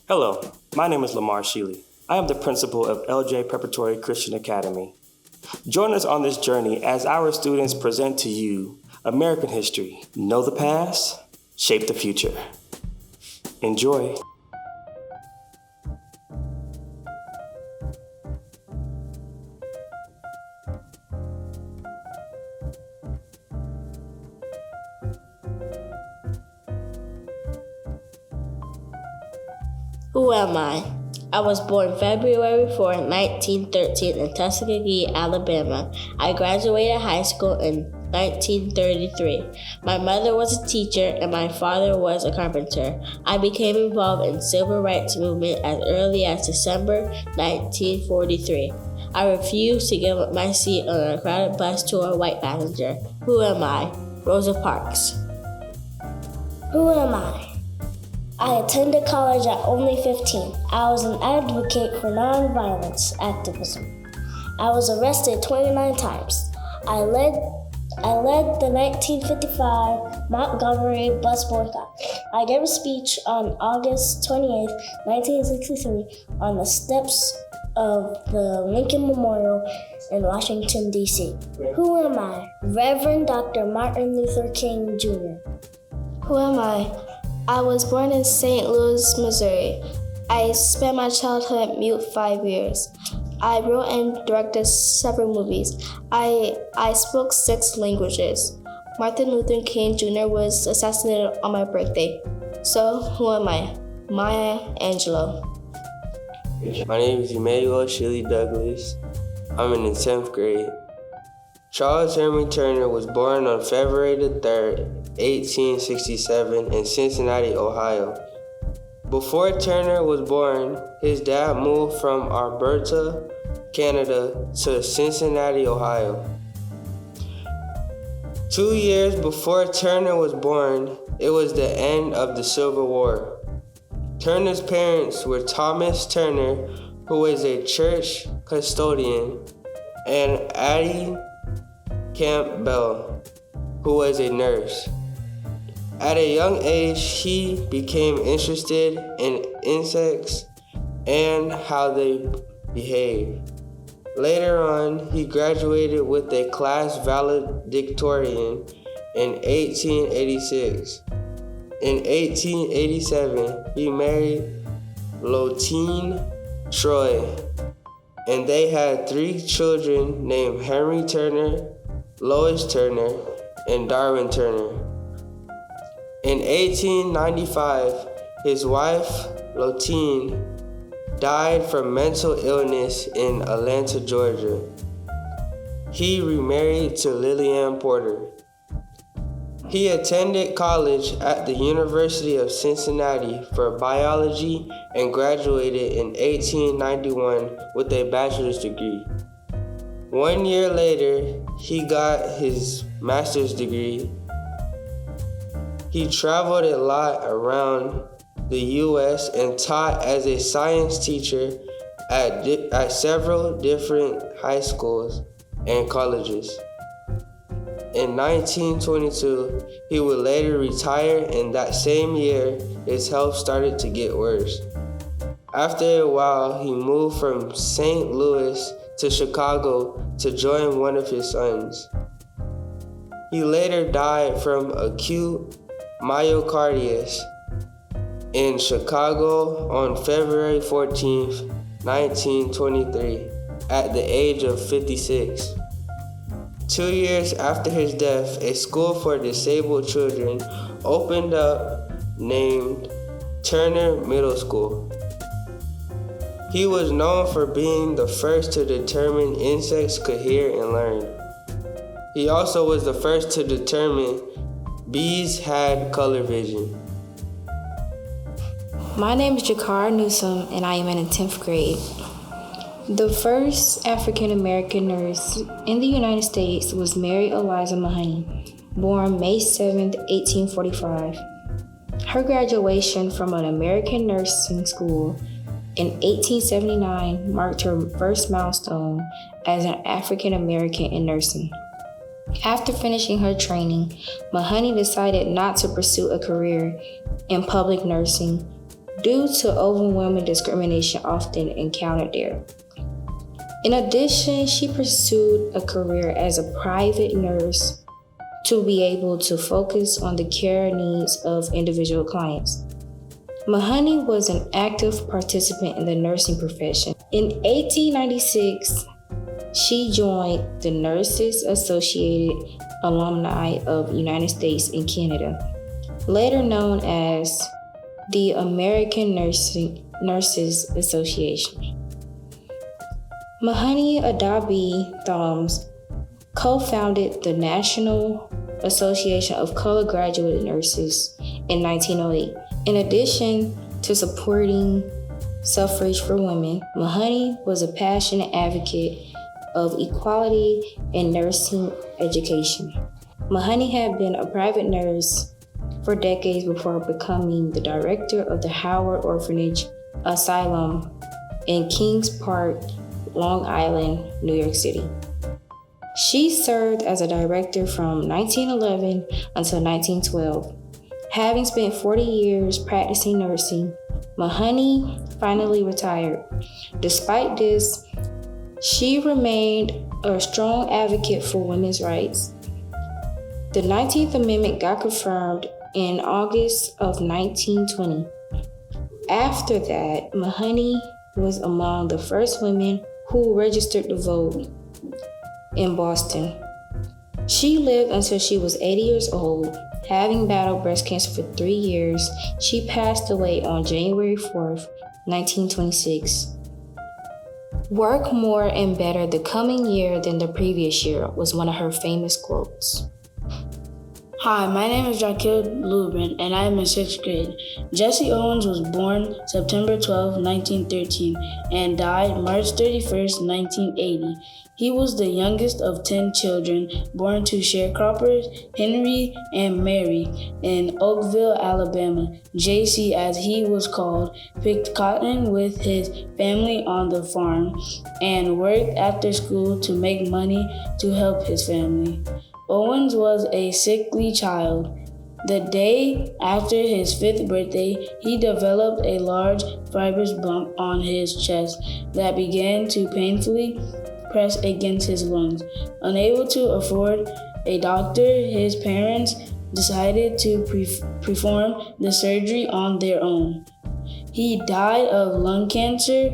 Hello, my name is Lamar Shealey. I am the principal of LJ Preparatory Christian Academy. Join us on this journey as our students present to you American history. Know the past, shape the future. Enjoy. Who am I? I was born February 4, 1913 in Tuskegee, Alabama. I graduated high school in 1933. My mother was a teacher and my father was a carpenter. I became involved in civil rights movement as early as December 1943. I refused to give up my seat on a crowded bus to a white passenger. Who am I? Rosa Parks. Who am I? I attended college at only 15. I was an advocate for nonviolence activism. I was arrested 29 times. I led the 1955 Montgomery bus boycott. I gave a speech on August 28, 1963 on the steps of the Lincoln Memorial in Washington, D.C. Who am I? Reverend Dr. Martin Luther King, Jr. Who am I? I was born in St. Louis, Missouri. I spent my childhood mute 5 years. I wrote and directed several movies. I spoke 6 languages. Martin Luther King Jr. was assassinated on my birthday. So, who am I? Maya Angelou. My name is Emmanuel Shealey Douglas. I'm in the 10th grade. Charles Henry Turner was born on February the 3rd, 1867 in Cincinnati, Ohio. Before Turner was born, his dad moved from Alberta, Canada to Cincinnati, Ohio. 2 years before Turner was born, it was the end of the Civil War. Turner's parents were Thomas Turner, who was a church custodian, and Addie Campbell, who was a nurse. At a young age, he became interested in insects and how they behave. Later on, he graduated with a class valedictorian in 1886. In 1887, he married Lotine Troy, and they had 3 children named Henry Turner, Lois Turner, and Darwin Turner. In 1895, his wife, Lotine, died from mental illness in Atlanta, Georgia. He remarried to Lillian Porter. He attended college at the University of Cincinnati for biology and graduated in 1891 with a bachelor's degree. 1 year later, he got his master's degree. He traveled a lot around the U.S. and taught as a science teacher at several different high schools and colleges. In 1922, he would later retire, and that same year, his health started to get worse. After a while, he moved from St. Louis to Chicago to join one of his sons. He later died from acute myocarditis in Chicago on February 14, 1923, at the age of 56. 2 years after his death, a school for disabled children opened up named Turner Middle School. He was known for being the first to determine insects could hear and learn. He also was the first to determine bees had color vision. My name is Jakar Newsom, and I am in the 10th grade. The first African-American nurse in the United States was Mary Eliza Mahoney, born May 7, 1845. Her graduation from an American nursing school in 1879 marked her first milestone as an African-American in nursing. After finishing her training, Mahoney decided not to pursue a career in public nursing, due to overwhelming discrimination often encountered there. In addition, she pursued a career as a private nurse to be able to focus on the care needs of individual clients. Mahoney was an active participant in the nursing profession. In 1896, she joined the Nurses Associated Alumni of United States and Canada, later known as the American Nurses Association. Mahoney Adabi Thoms co-founded the National Association of Colored Graduate Nurses in 1908. In addition to supporting suffrage for women, Mahoney was a passionate advocate of equality in nursing education. Mahoney had been a private nurse for decades before becoming the director of the Howard Orphanage Asylum in Kings Park, Long Island, New York City. She served as a director from 1911 until 1912. Having spent 40 years practicing nursing, Mahoney finally retired. Despite this, she remained a strong advocate for women's rights. The 19th Amendment got confirmed in August of 1920. After that, Mahoney was among the first women who registered to vote in Boston. She lived until she was 80 years old. Having battled breast cancer for 3 years, she passed away on January 4th, 1926. "Work more and better the coming year than the previous year" was one of her famous quotes. Hi, my name is Jaquil Lubrin, and I am in 6th grade. Jesse Owens was born September 12, 1913, and died March 31st, 1980. He was the youngest of 10 children born to sharecroppers Henry and Mary in Oakville, Alabama. JC, as he was called, picked cotton with his family on the farm and worked after school to make money to help his family. Owens was a sickly child. The day after his 5th birthday, he developed a large fibrous bump on his chest that began to painfully press against his lungs. Unable to afford a doctor, his parents decided to perform the surgery on their own. He died of lung cancer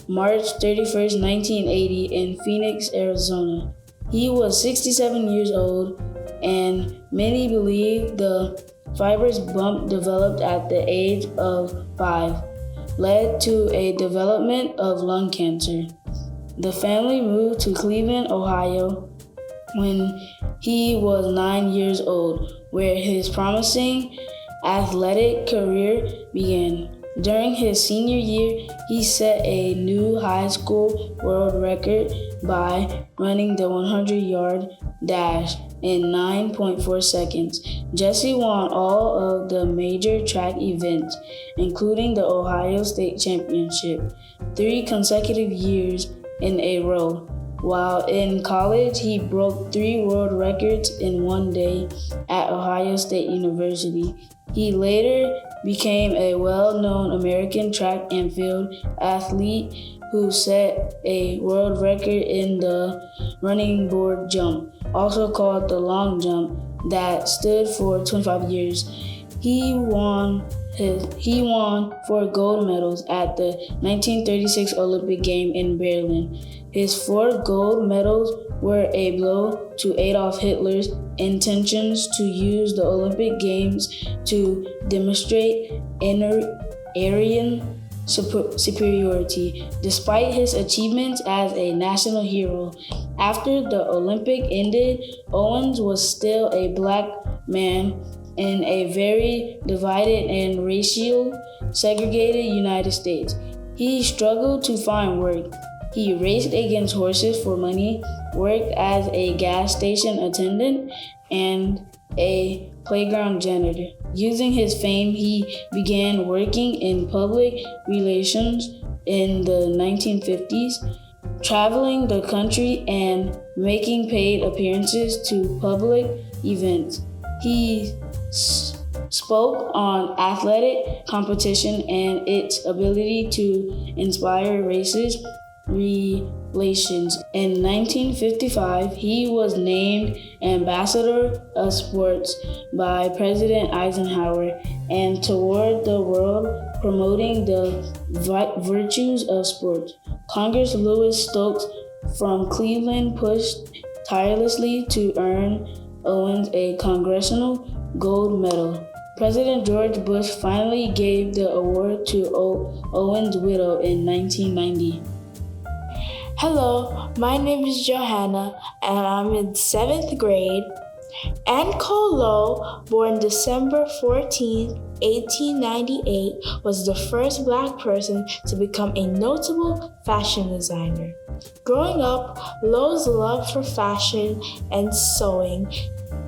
March 31st, 1980 in Phoenix, Arizona. He was 67 years old, and many believe the fibrous bump developed at the age of 5 led to a development of lung cancer. The family moved to Cleveland, Ohio when he was 9 years old, where his promising athletic career began. During his senior year, he set a new high school world record by running the 100-yard dash in 9.4 seconds. Jesse won all of the major track events, including the Ohio State Championship, 3 consecutive years in a row. While in college, he broke 3 world records in one day at Ohio State University. He later became a well-known American track and field athlete who set a world record in the running board jump, also called the long jump, that stood for 25 years. He won 4 gold medals at the 1936 Olympic Games in Berlin. His 4 gold medals were a blow to Adolf Hitler's intentions to use the Olympic Games to demonstrate Aryan superiority. Despite his achievements as a national hero, after the Olympic ended, Owens was still a black man in a very divided and racially segregated United States. He struggled to find work. He raced against horses for money, worked as a gas station attendant, and a playground janitor. Using his fame, he began working in public relations in the 1950s, traveling the country and making paid appearances to public events. He spoke on athletic competition and its ability to inspire racist relations. In 1955, he was named Ambassador of Sports by President Eisenhower and toured the world promoting the virtues of sports. Congress Lewis Stokes from Cleveland pushed tirelessly to earn Owens a Congressional Gold Medal. President George Bush finally gave the award to Owens' widow in 1990. Hello, my name is Johanna, and I'm in 7th grade. Ann Colo, born December 14, 1898, was the first Black person to become a notable fashion designer. Growing up, Lo's love for fashion and sewing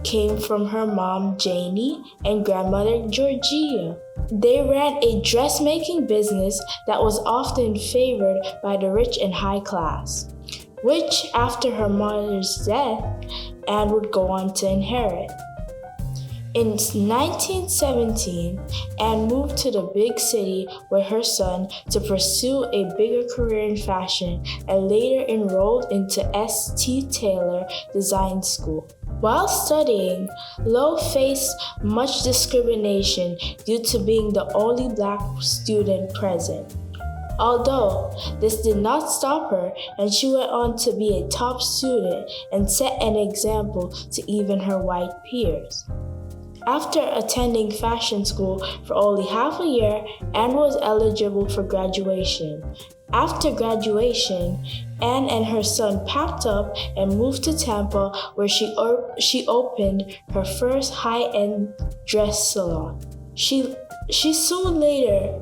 came from her mom, Janie, and grandmother, Georgia. They ran a dressmaking business that was often favored by the rich and high class, which, after her mother's death, Anne would go on to inherit. In 1917, Anne moved to the big city with her son to pursue a bigger career in fashion and later enrolled into St. Taylor Design School. While studying, Lo faced much discrimination due to being the only Black student present. Although this did not stop her, and she went on to be a top student and set an example to even her white peers. After attending fashion school for only half a year, Anne was eligible for graduation. After graduation, Anne and her son packed up and moved to Tampa, where she opened her first high-end dress salon. She soon later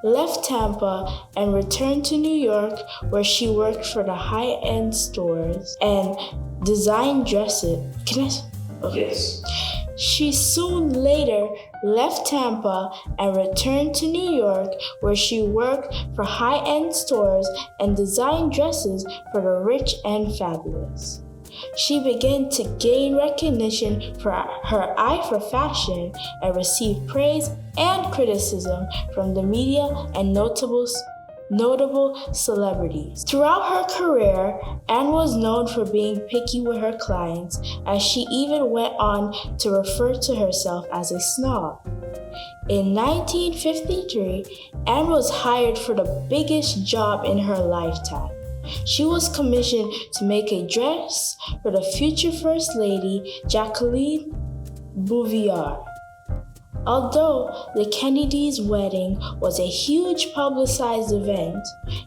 left Tampa and returned to New York, where she worked for the high-end stores and designed dresses. Yes. She soon later left Tampa and returned to New York, where she worked for high-end stores and designed dresses for the rich and fabulous. She began to gain recognition for her eye for fashion and received praise and criticism from the media and notable celebrities. Throughout her career, Anne was known for being picky with her clients, as she even went on to refer to herself as a snob. In 1953, Anne was hired for the biggest job in her lifetime. She was commissioned to make a dress for the future First Lady, Jacqueline Bouvier. Although the Kennedys' wedding was a huge publicized event,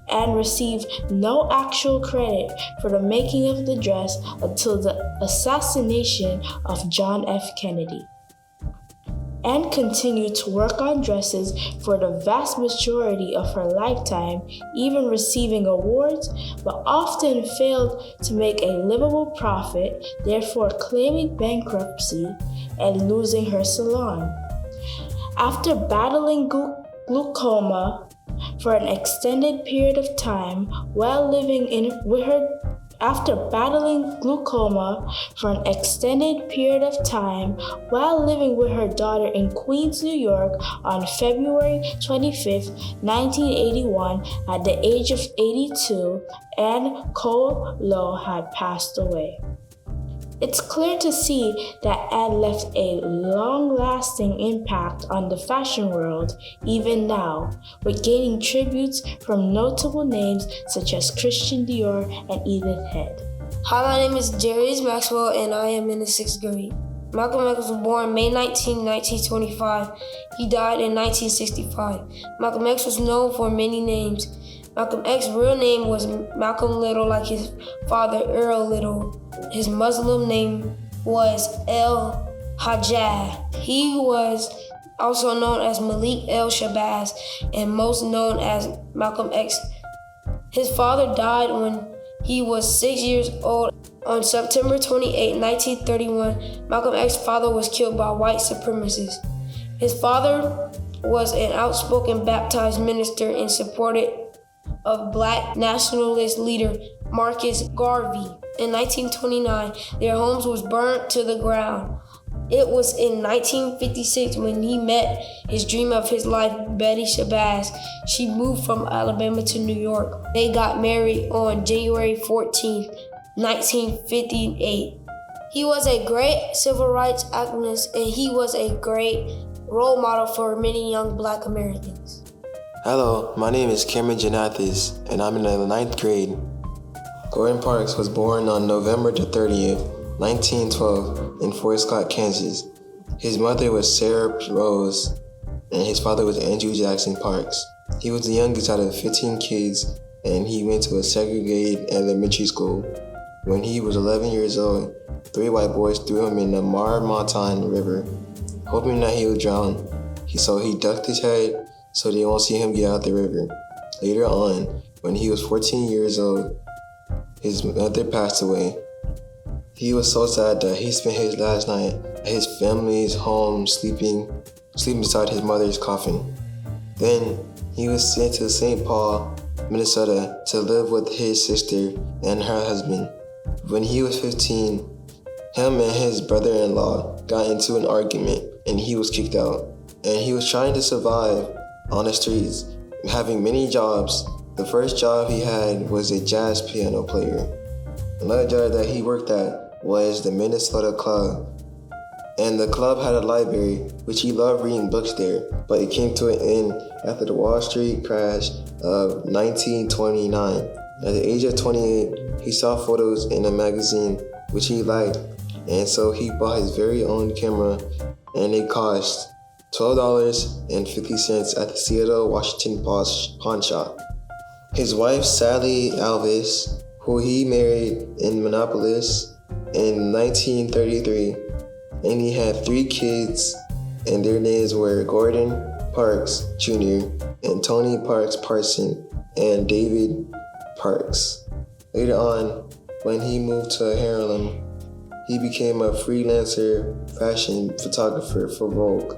Anne received no actual credit for the making of the dress until the assassination of John F. Kennedy. Anne continued to work on dresses for the vast majority of her lifetime, even receiving awards, but often failed to make a livable profit, therefore claiming bankruptcy and losing her salon. After battling glaucoma for an extended period of time while living with her daughter in Queens, New York on February 25, 1981, at the age of 82, Anne Colo had passed away. It's clear to see that Anne left a long-lasting impact on the fashion world, even now, with gaining tributes from notable names such as Christian Dior and Edith Head. Hi, my name is Darius Maxwell, and I am in the 6th grade. Malcolm X was born May 19, 1925. He died in 1965. Malcolm X was known for many names. Malcolm X's real name was Malcolm Little, like his father, Earl Little. His Muslim name was El Hajjaj. He was also known as Malik El Shabazz and most known as Malcolm X. His father died when he was 6 years old. On September 28, 1931, Malcolm X's father was killed by white supremacists. His father was an outspoken baptized minister and supported of Black nationalist leader Marcus Garvey. In 1929, their homes was burnt to the ground. It was in 1956 when he met his dream of his life, Betty Shabazz. She moved from Alabama to New York. They got married on January 14, 1958. He was a great civil rights activist, and he was a great role model for many young Black Americans. Hello, my name is Cameron Janathis, and I'm in the 9th grade. Gordon Parks was born on November the 30th, 1912, in Fort Scott, Kansas. His mother was Sarah Rose, and his father was Andrew Jackson Parks. He was the youngest out of 15 kids, and he went to a segregated elementary school. When he was 11 years old, 3 white boys threw him in the Marmontan River, hoping that he would drown. So he ducked his head so they won't see him get out the river. Later on, when he was 14 years old, his mother passed away. He was so sad that he spent his last night at his family's home sleeping beside his mother's coffin. Then he was sent to St. Paul, Minnesota to live with his sister and her husband. When he was 15, him and his brother-in-law got into an argument and he was kicked out. And he was trying to survive on the streets, having many jobs. The first job he had was a jazz piano player. Another job that he worked at was the Minnesota Club. And the club had a library, which he loved reading books there, but it came to an end after the Wall Street crash of 1929. At the age of 28, he saw photos in a magazine, which he liked, and so he bought his very own camera, and it cost $12.50 at the Seattle, Washington pawn shop. His wife, Sally Alvis, who he married in Minneapolis in 1933, and he had 3 kids, and their names were Gordon Parks Jr. and Tony Parks Parson and David Parks. Later on, when he moved to Harlem, he became a freelancer fashion photographer for Vogue,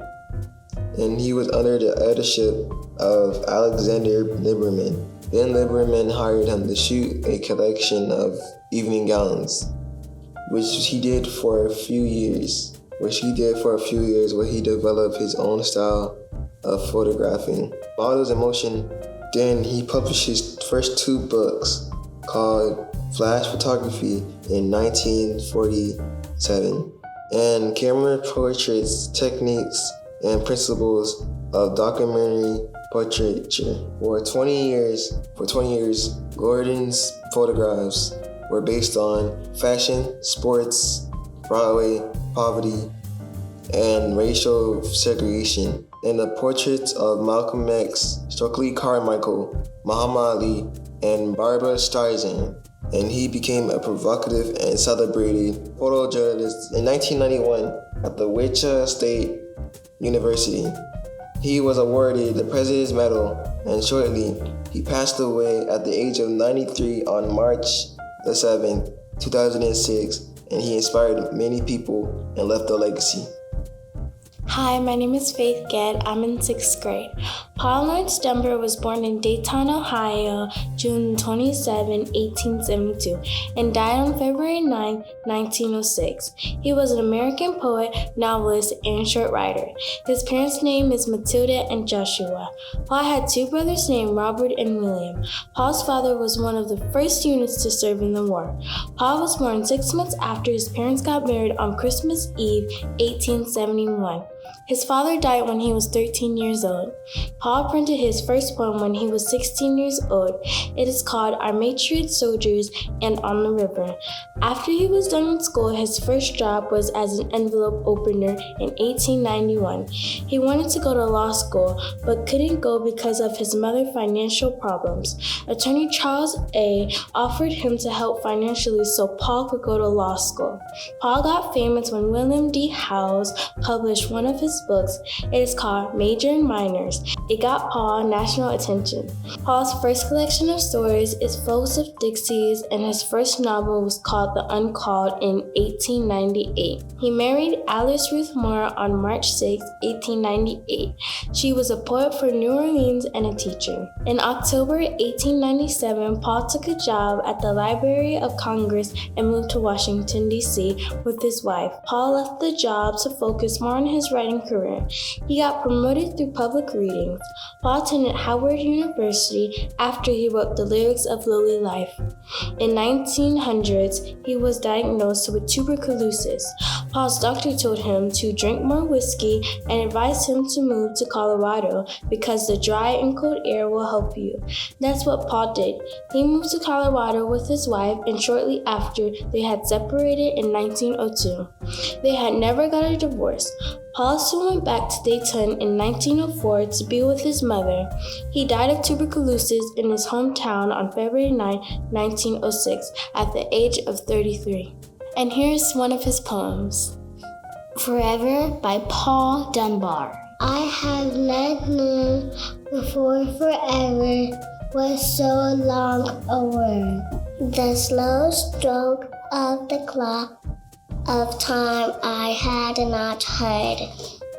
and he was under the editorship of Alexander Liberman. Then Liberman hired him to shoot a collection of evening gowns, which he did for a few years, where he developed his own style of photographing. Models in Motion. Then he published his first 2 books called Flash Photography in 1947 and Camera Portraits, Techniques, and Principles of Documentary Portraiture. For 20 years, Gordon's photographs were based on fashion, sports, Broadway, poverty, and racial segregation. And the portraits of Malcolm X, Stokely Carmichael, Muhammad Ali, and Barbara Streisand. And he became a provocative and celebrated photojournalist in 1991 at the Wichita State University. He was awarded the President's Medal, and shortly he passed away at the age of 93 on March the 7th, 2006, and he inspired many people and left a legacy. Hi, my name is Faith Gedd. I'm in 6th grade. Paul Lawrence Dunbar was born in Dayton, Ohio, June 27, 1872, and died on February 9, 1906. He was an American poet, novelist, and short writer. His parents' name is Matilda and Joshua. Paul had 2 brothers named Robert and William. Paul's father was one of the first units to serve in the war. Paul was born 6 months after his parents got married on Christmas Eve, 1871. His father died when he was 13 years old. Paul printed his first poem when he was 16 years old. It is called Our Matriot Soldiers and On the River. After he was done with school, his first job was as an envelope opener in 1891. He wanted to go to law school, but couldn't go because of his mother's financial problems. Attorney Charles A. offered him to help financially so Paul could go to law school. Paul got famous when William D. Howells published one of of his books. It is called Major and Minors. It got Paul national attention. Paul's first collection of stories is Folks of Dixies, and his first novel was called The Uncalled in 1898. He married Alice Ruth Moore on March 6, 1898. She was a poet for New Orleans and a teacher. In October 1897, Paul took a job at the Library of Congress and moved to Washington, D.C. with his wife. Paul left the job to focus more on his writing career. He got promoted through public readings. Paul attended Howard University after he wrote the lyrics of Lowly Life. In 1900s, he was diagnosed with tuberculosis. Paul's doctor told him to drink more whiskey and advised him to move to Colorado because the dry and cold air will help you. That's what Paul did. He moved to Colorado with his wife, and shortly after, they had separated in 1902. They had never got a divorce. Paul soon went back to Dayton in 1904 to be with his mother. He died of tuberculosis in his hometown on February 9, 1906, at the age of 33. And here's one of his poems. Forever by Paul Dunbar. I have not known before forever was so long a word. The slow stroke of the clock of time I had not heard.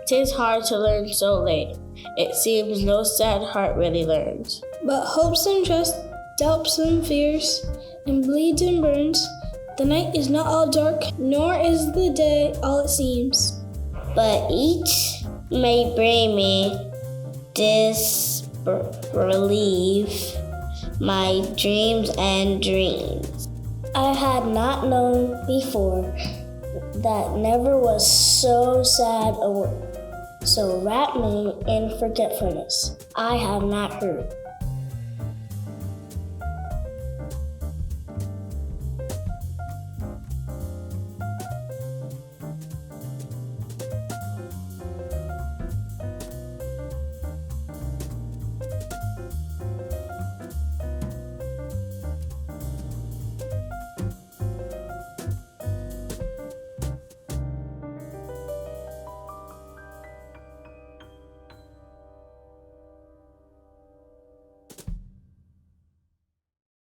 'Tis hard to learn so late. It seems no sad heart really learns. But hopes and trust, doubts and fears, and bleeds and burns. The night is not all dark, nor is the day all it seems. But each may bring me disbelief, my dreams and dreams. I had not known before that never was so sad a word, so wrapped me in forgetfulness. I have not heard.